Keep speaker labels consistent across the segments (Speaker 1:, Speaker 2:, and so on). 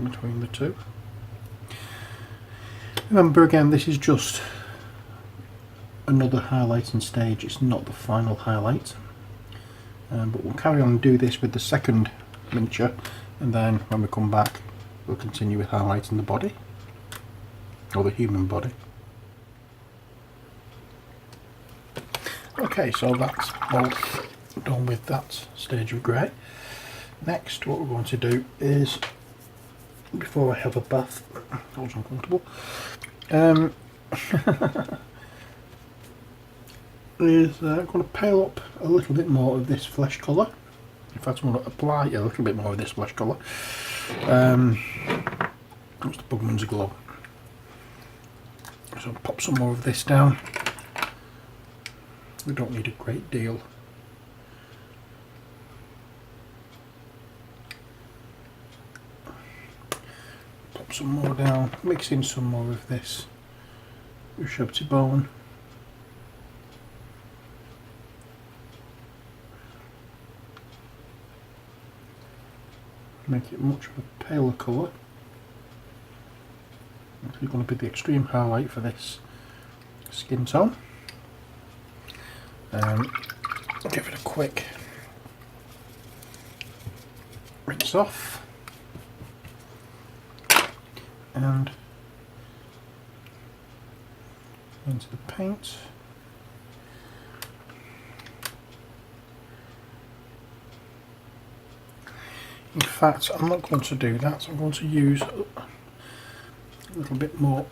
Speaker 1: between the two. Remember again, this is just another highlighting stage, it's not the final highlight. But we'll carry on and do this with the second miniature, and then when we come back we'll continue with highlighting the body, or the human body. Okay, so that's both done with that stage of grey. Next, what we're going to do is, before I have a bath, that was uncomfortable, is going to pale up a little bit more of this flesh colour. In fact, I'm going to apply a little bit more of this flesh colour. That's the Bugman's Glow. So I'll pop some more of this down. We don't need a great deal. Pop some more down, mix in some more of this Ushabti bone. Make it much of a paler colour. It's going to be the extreme highlight for this skin tone. Give it a quick rinse off and into the paint. In fact, I'm not going to do that, I'm going to use a little bit more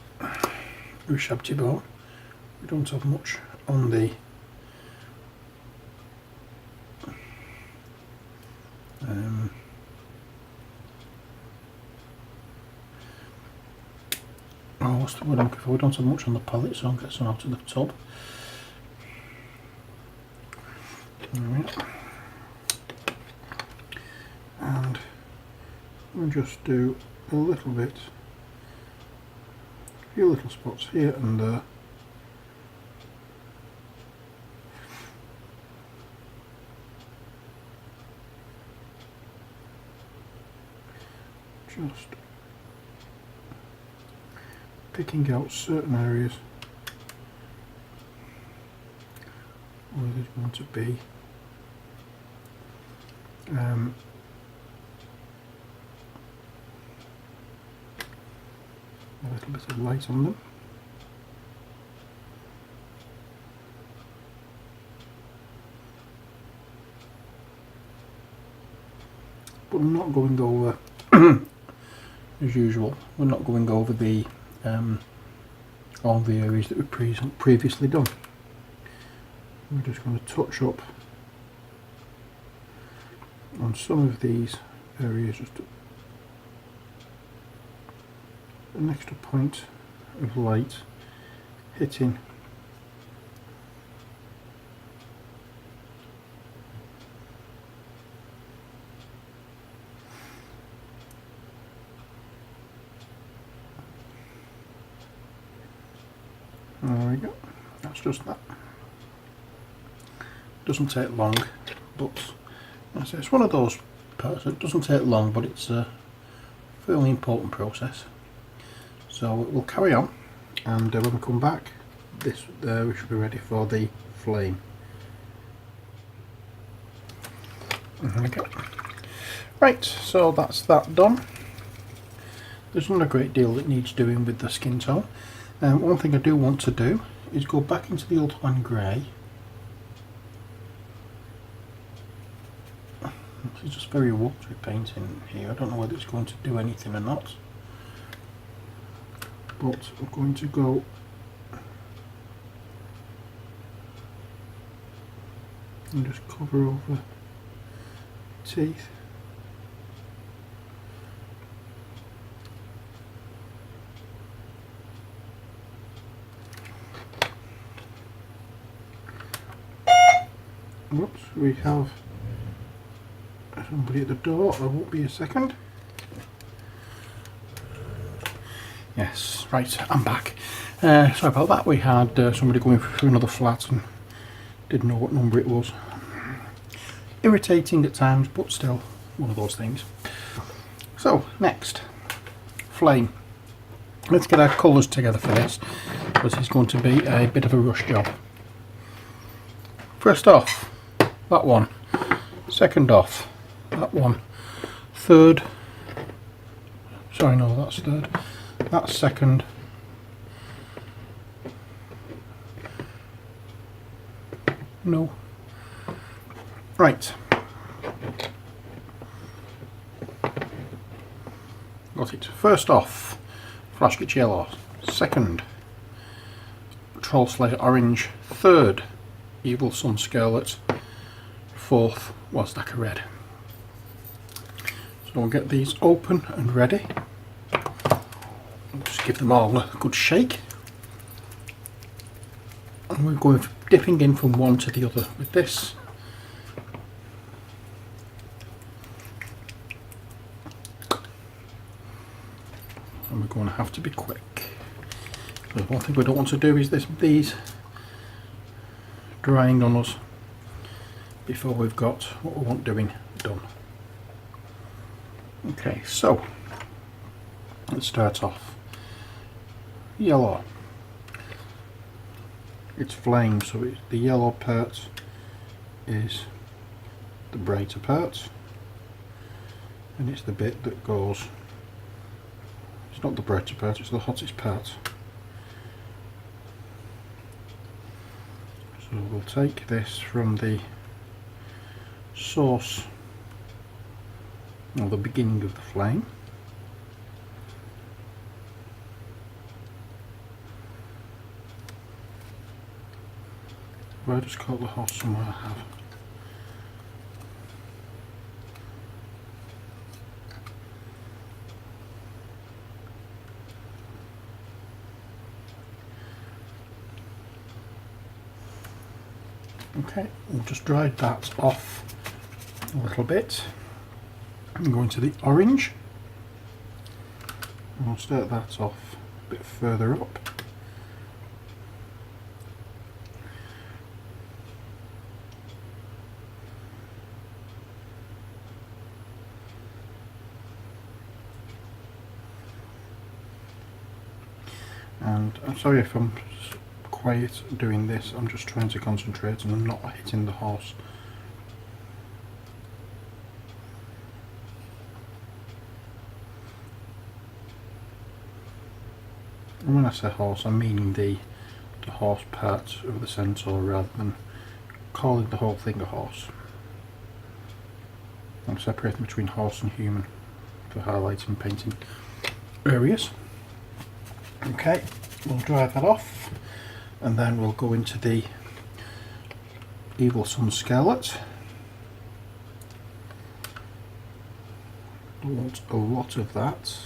Speaker 1: Ushabti bone. We don't have much on the what's the word I'm looking for? We don't have much on the palette, so I'll get some out of the tub. Alright. And we'll just do a little bit, a few little spots here and there. Just picking out certain areas where there's going to be a little bit of light on them. But I'm not going over as usual, we're not going over the all the areas that we've previously done. We're just going to touch up on some of these areas, just an extra point of light hitting There we go, that's just that. Doesn't take long, but it's one of those parts that doesn't take long, but it's a fairly important process. So we'll carry on, and when we come back, we should be ready for the flame. There we go. Right, so that's that done. There's not a great deal that needs doing with the skin tone. One thing I do want to do is go back into the Ultraman Grey. This is just very watery painting here. I don't know whether it's going to do anything or not. But I'm going to go and just cover over teeth. Whoops, we have somebody at the door. I won't be a second. Yes, right, I'm back. Sorry about that. We had somebody going through another flat and didn't know what number it was. Irritating at times, but still one of those things. So, next, flame. Let's get our colours together for this, because it's going to be a bit of a rush job. First off, that one. Second off, that one. Third, sorry, no, that's third. That's second. No. Right. Got it. First off, Flashgitch yellow. Second, Troll Slayer orange. Third, Evil Sun Scarlet. Fourth, Wazdacker red. So we'll get these open and ready. Just give them all a good shake. And we're going dipping in from one to the other with this. And we're going to have to be quick. The one thing we don't want to do is these drying on us before we've got what we want doing done. Okay, so let's start off. Yellow. It's flame, so the yellow part is the brighter part, and it's the bit that goes, it's not the brighter part, it's the hottest part. So we'll take this from the source, or the beginning of the flame, I just caught the horse somewhere I have. Okay, we've just dried that off a little bit. I'm going to the orange. And we'll start that off a bit further up. And I'm sorry if I'm quiet doing this, I'm just trying to concentrate and I'm not hitting the horse. And when I say horse, I'm meaning the horse part of the centaur rather than calling the whole thing a horse. I'm separating between horse and human for highlighting and painting areas. Okay, we'll dry that off and then we'll go into the Evil Sun Scarlet. I want a lot of that,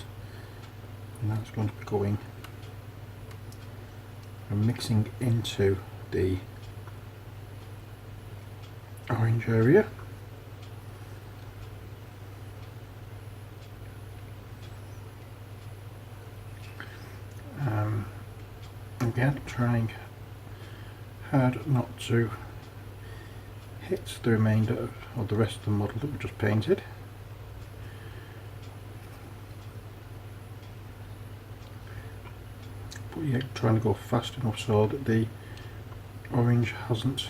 Speaker 1: and that's going to be going and mixing into the orange area. Again, trying hard not to hit the remainder of the rest of the model that we just painted. But yeah, trying to go fast enough so that the orange hasn't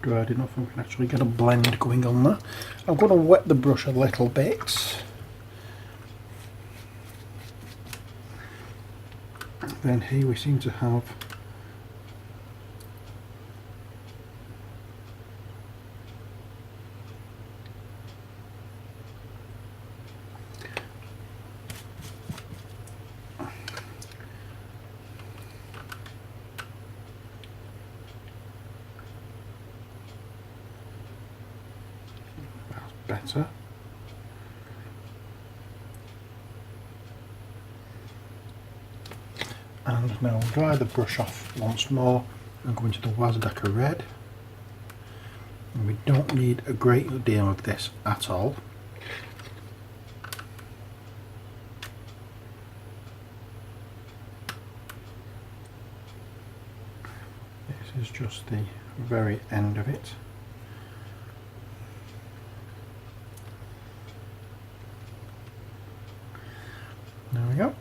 Speaker 1: dried enough and we can actually get a blend going on there. I'm going to wet the brush a little bit. Then here we seem to have better. And now I'll dry the brush off once more and go into the Wazdacker red. And we don't need a great deal of this at all. This is just the very end of it. we go.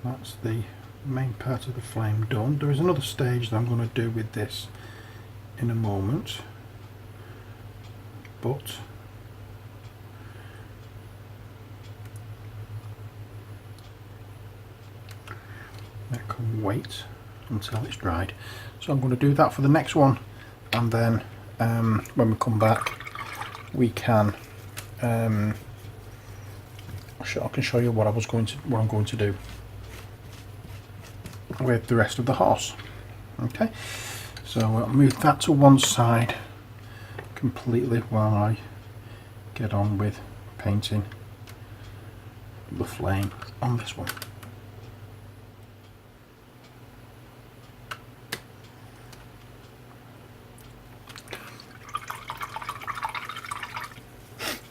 Speaker 1: That's the main part of the flame done. There is another stage that I'm going to do with this in a moment, but I can wait until it's dried. So I'm going to do that for the next one, and then when we come back we can I can show you what I'm going to do with the rest of the horse. Okay, so I'll move that to one side completely while I get on with painting the flame on this one.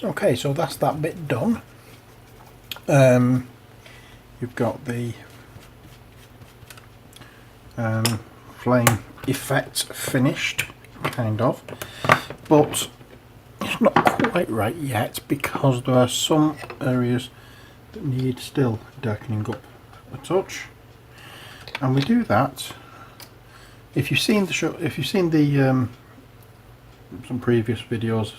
Speaker 1: Okay, so that's that bit done. You've got the flame effect finished, kind of, but it's not quite right yet because there are some areas that need still darkening up a touch, and we do that. If you've seen the show, if you've seen the some previous videos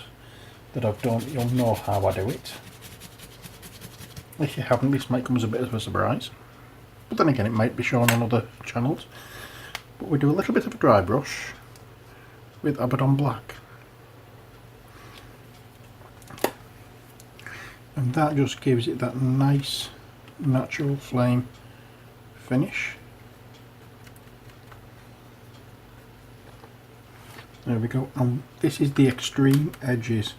Speaker 1: that I've done, you'll know how I do it. If you haven't, this might come as a bit of a surprise, but then again it might be shown on other channels. But we do a little bit of a dry brush with Abaddon Black, and that just gives it that nice natural flame finish. There we go, and this is the extreme edges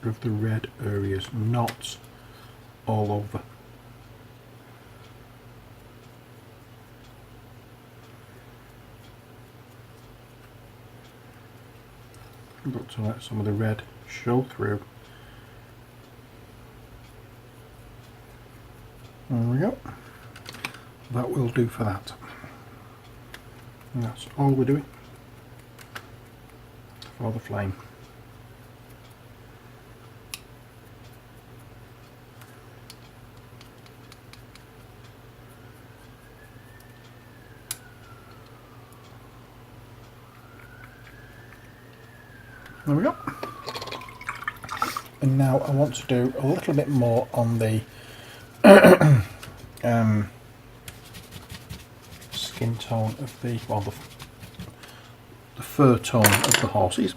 Speaker 1: of the red areas, not all over. I've got to let some of the red show through. There we go. That will do for that. And that's all we're doing for the flame. There we go. And now I want to do a little bit more on the skin tone of the, well, the fur tone of the horses,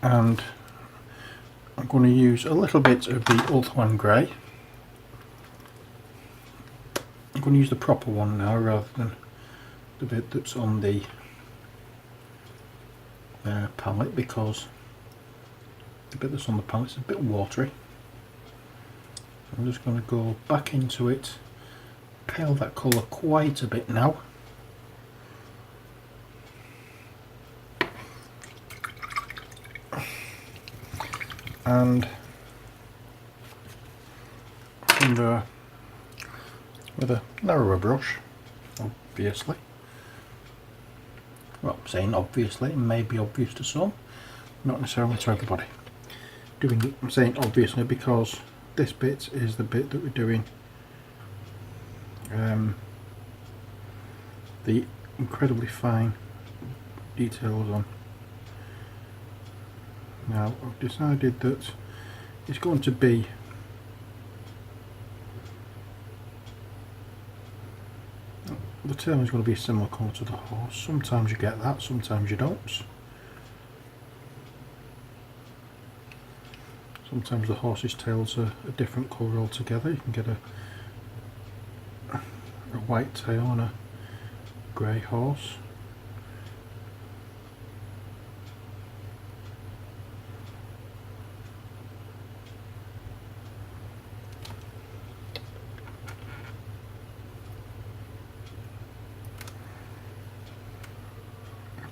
Speaker 1: and I'm going to use a little bit of the Ulthuan Grey. I'm going to use the proper one now rather than the bit that's on the palette, because the bit that's on the palette is a bit watery. I'm just going to go back into it, pale that colour quite a bit now, and from there with a narrower brush, obviously. Well, I'm saying obviously, it may be obvious to some, not necessarily to everybody. I'm saying obviously because this bit is the bit that we're doing the incredibly fine details on. Now I've decided that it's going to be the tail is going to be a similar colour to the horse. Sometimes you get that, sometimes you don't. Sometimes the horse's tails are a different colour altogether. You can get a white tail on a grey horse.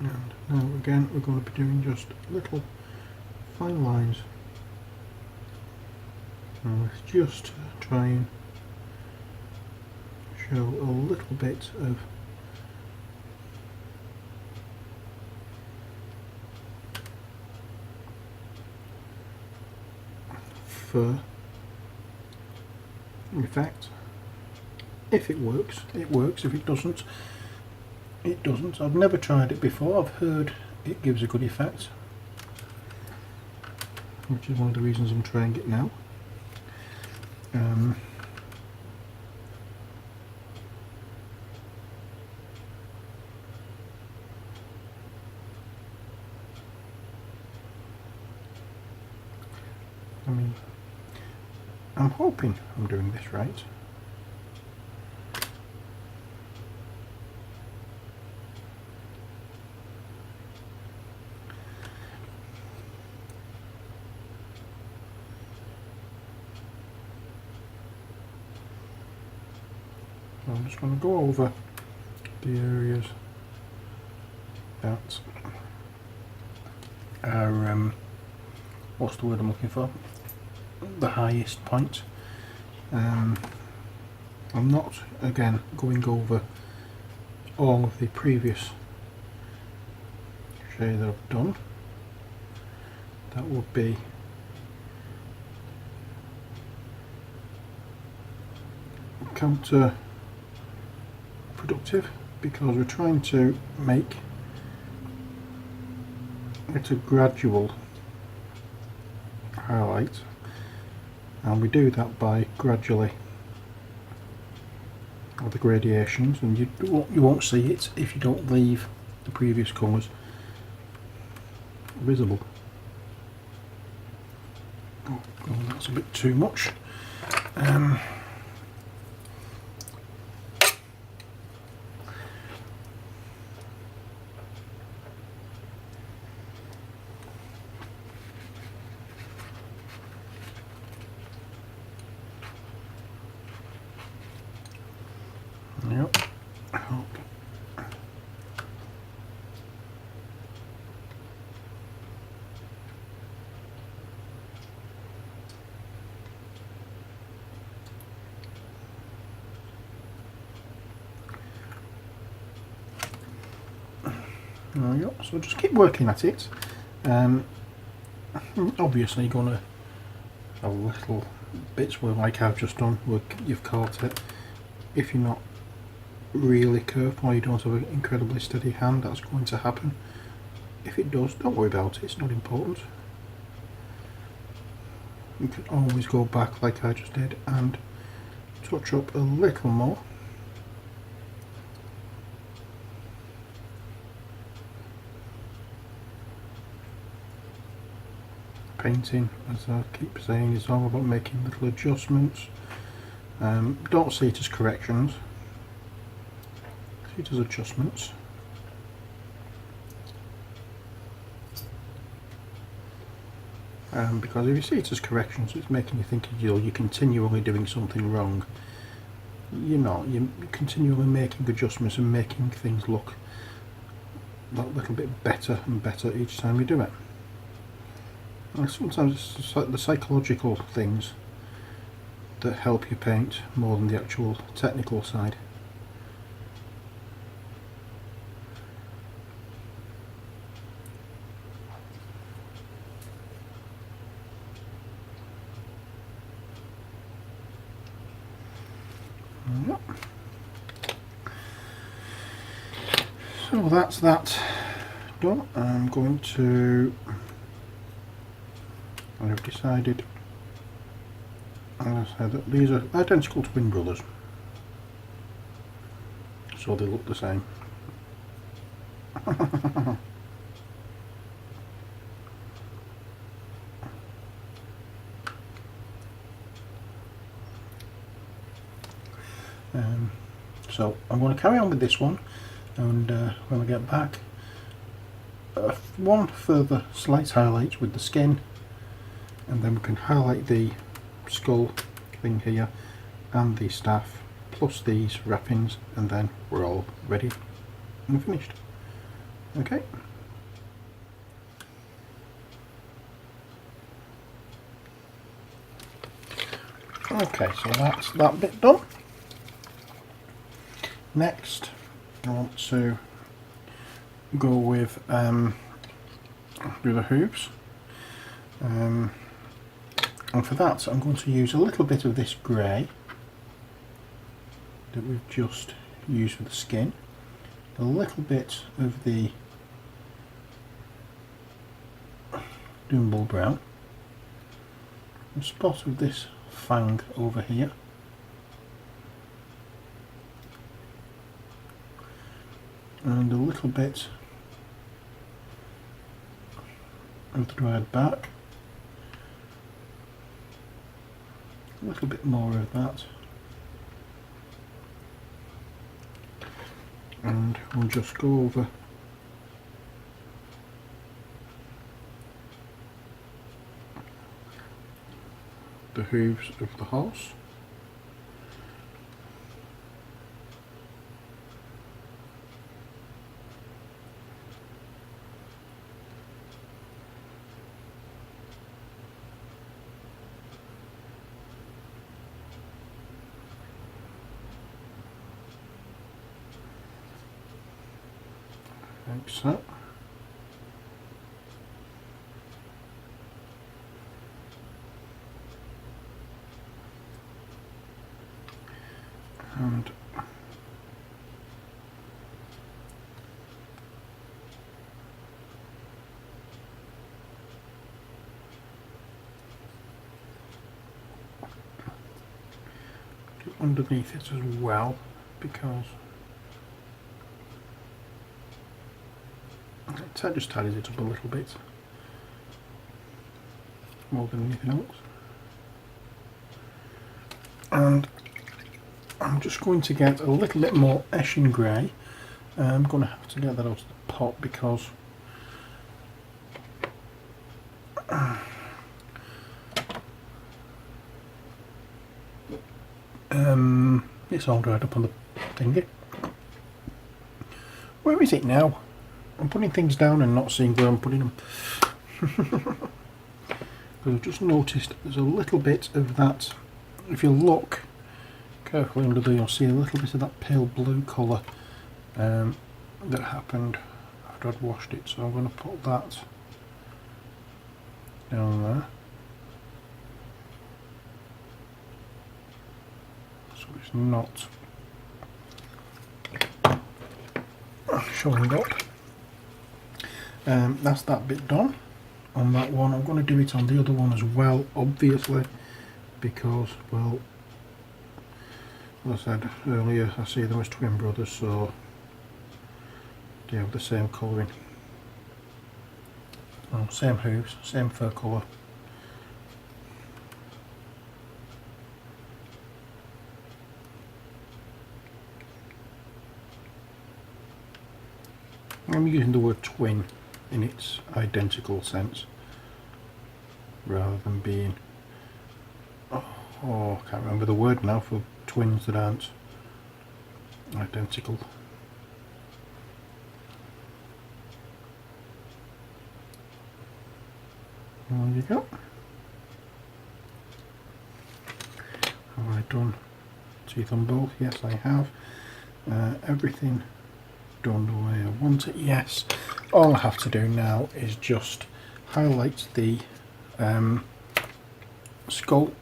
Speaker 1: And now again we're going to be doing just little fine lines. Now let's just try and show a little bit of fur effect. If it works, it works. If it doesn't, it doesn't. I've never tried it before. I've heard it gives a good effect, which is one of the reasons I'm trying it now. I mean, I'm hoping I'm doing this right. I'm just going to go over the areas that are, what's the word I'm looking for? The highest point. I'm not, again, going over all of the previous shade that I've done. That would be counterproductive, because we're trying to make it a gradual highlight, and we do that by gradually the gradations, and you won't see it if you don't leave the previous colours visible. Oh, that's a bit too much. Yep. There we go. So just keep working at it. Obviously you're gonna have little bits where, like I've just done, where you've caught it. If you're not really careful or you don't have an incredibly steady hand, that's going to happen. If it does, don't worry about it, it's not important. You can always go back like I just did and touch up a little more. Painting, as I keep saying, is all about making little adjustments. Don't see it as corrections, see it as adjustments. Because if you see it as corrections, it's making you think you're continually doing something wrong. You're not. You're continually making adjustments and making things look that little bit better and better each time you do it. And sometimes it's like the psychological things that help you paint more than the actual technical side. Yep. So that's that done. I'm going to, I've decided, I'm going to say that these are identical twin brothers, so they look the same. So I'm going to carry on with this one, and when I get back, one further slight highlight with the skin, and then we can highlight the skull thing here and the staff plus these wrappings, and then we're all ready and finished. Okay. Okay, so that's that bit done. Next, I want to go with the hooves. And for that I'm going to use a little bit of this grey that we've just used for the skin, a little bit of the Doombull brown, a spot of this fang over here, and a little bit of the dried back, a little bit more of that, and we'll just go over the hooves of the horse. Like so. And underneath it as well, because it just tidies it up a little bit more than anything else. And I'm just going to get a little bit more Eshin Grey. I'm going to have to get that out of the pot because it's all dried up on the thingy. Where is it now? I'm putting things down and not seeing where I'm putting them. Because I've just noticed there's a little bit of that. If you look carefully under there, you'll see a little bit of that pale blue colour that happened after I'd washed it. So I'm going to put that down there. So it's not showing up. That's that bit done on that one. I'm going to do it on the other one as well, obviously, because, well, as I said earlier, I see them as twin brothers, so they have the same colouring. Well, same hooves, same fur colour. I'm using the word twin in its identical sense, rather than being, oh, I can't remember the word now for twins that aren't identical. There you go. Have I done teeth on both? Yes, I have. Everything done the way I want it. Yes. All I have to do now is just highlight the skull,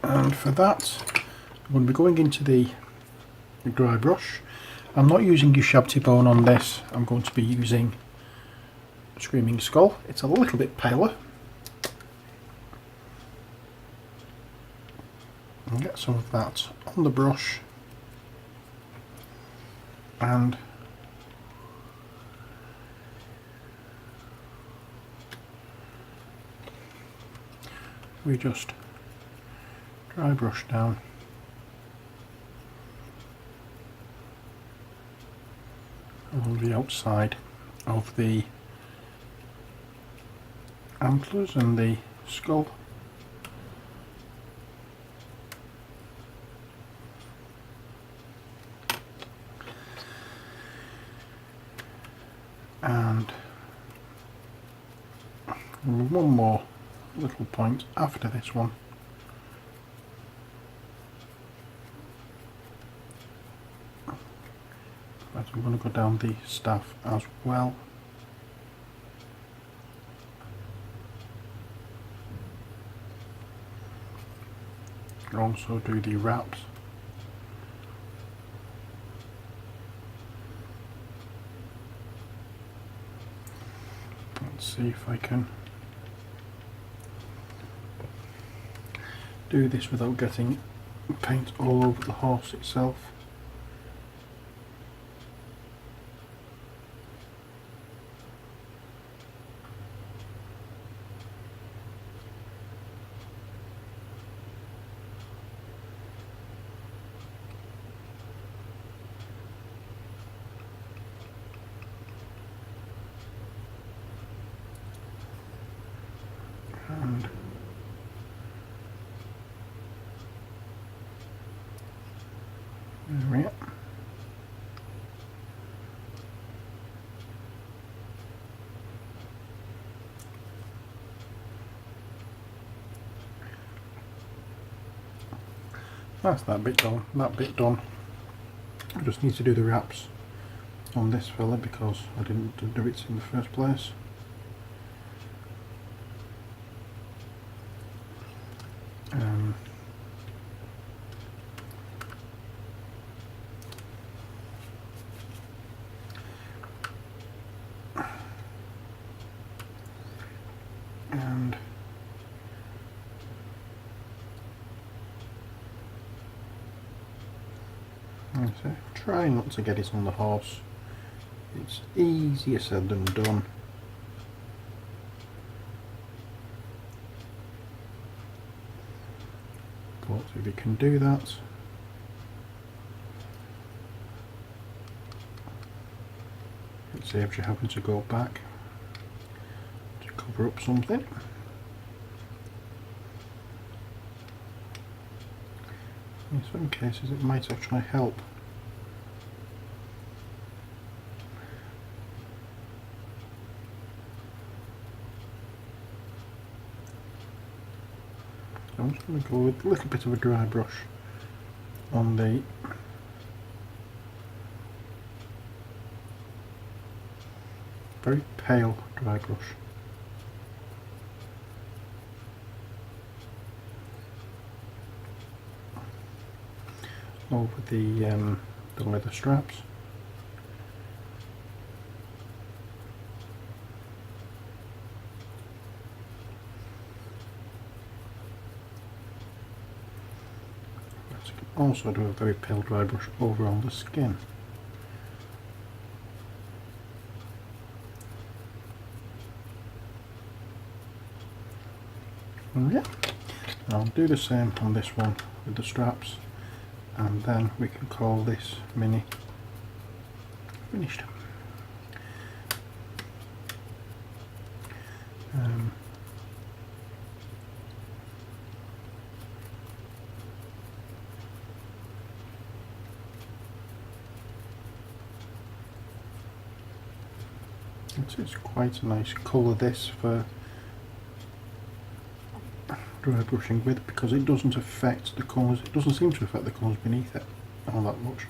Speaker 1: and for that I'm going to be going into the dry brush. I'm not using Ushabti bone on this. I'm going to be using Screaming Skull. It's a little bit paler. And get some of that on the brush, and we just dry brush down along the outside of the antlers and the skull. And one more little point after this one. But I'm going to go down the staff as well. I'll also do the wraps. Let's see if I can do this without getting paint all over the horse itself. And there we are. That's that bit done. That bit done. I just need to do the wraps on this fella because I didn't do it in the first place. And so try not to get it on the horse. It's easier said than done. But if you can do that, it saves you having to go back to cover up something. In some cases it might actually help. I'm just going to go with a little bit of a dry brush on the very pale dry brush. Over the leather straps. Also do a very pale dry brush over on the skin. And yeah, I'll do the same on this one with the straps, and then we can call this mini finished. It's quite a nice colour this for dry brushing with, because it doesn't affect the colours, it doesn't seem to affect the colours beneath it all that much.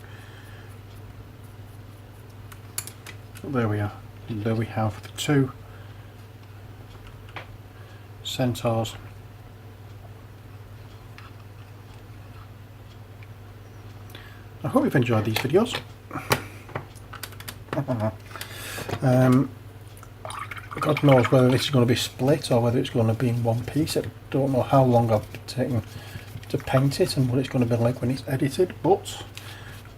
Speaker 1: So there we are. And there we have the two Centaurs. I hope you've enjoyed these videos. God knows whether this is going to be split or whether it's going to be in one piece. I don't know how long I've taken to paint it and what it's going to be like when it's edited, but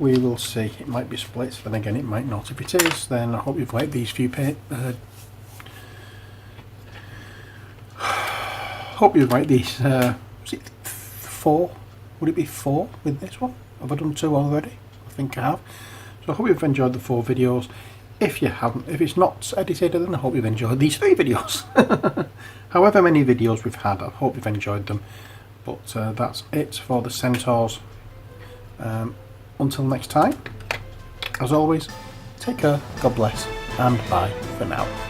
Speaker 1: we will see. It might be split, then again it might not. If it is, then I hope you've liked these few hope you've liked these was it 4? Would it be 4 with this one? Have I done 2 already? I think I have. So I hope you've enjoyed the 4 videos. If you haven't, if it's not edited, then I hope you've enjoyed these 3 videos. However many videos we've had, I hope you've enjoyed them. But that's it for the Centaurs. Until next time, as always, take care, God bless, and bye for now.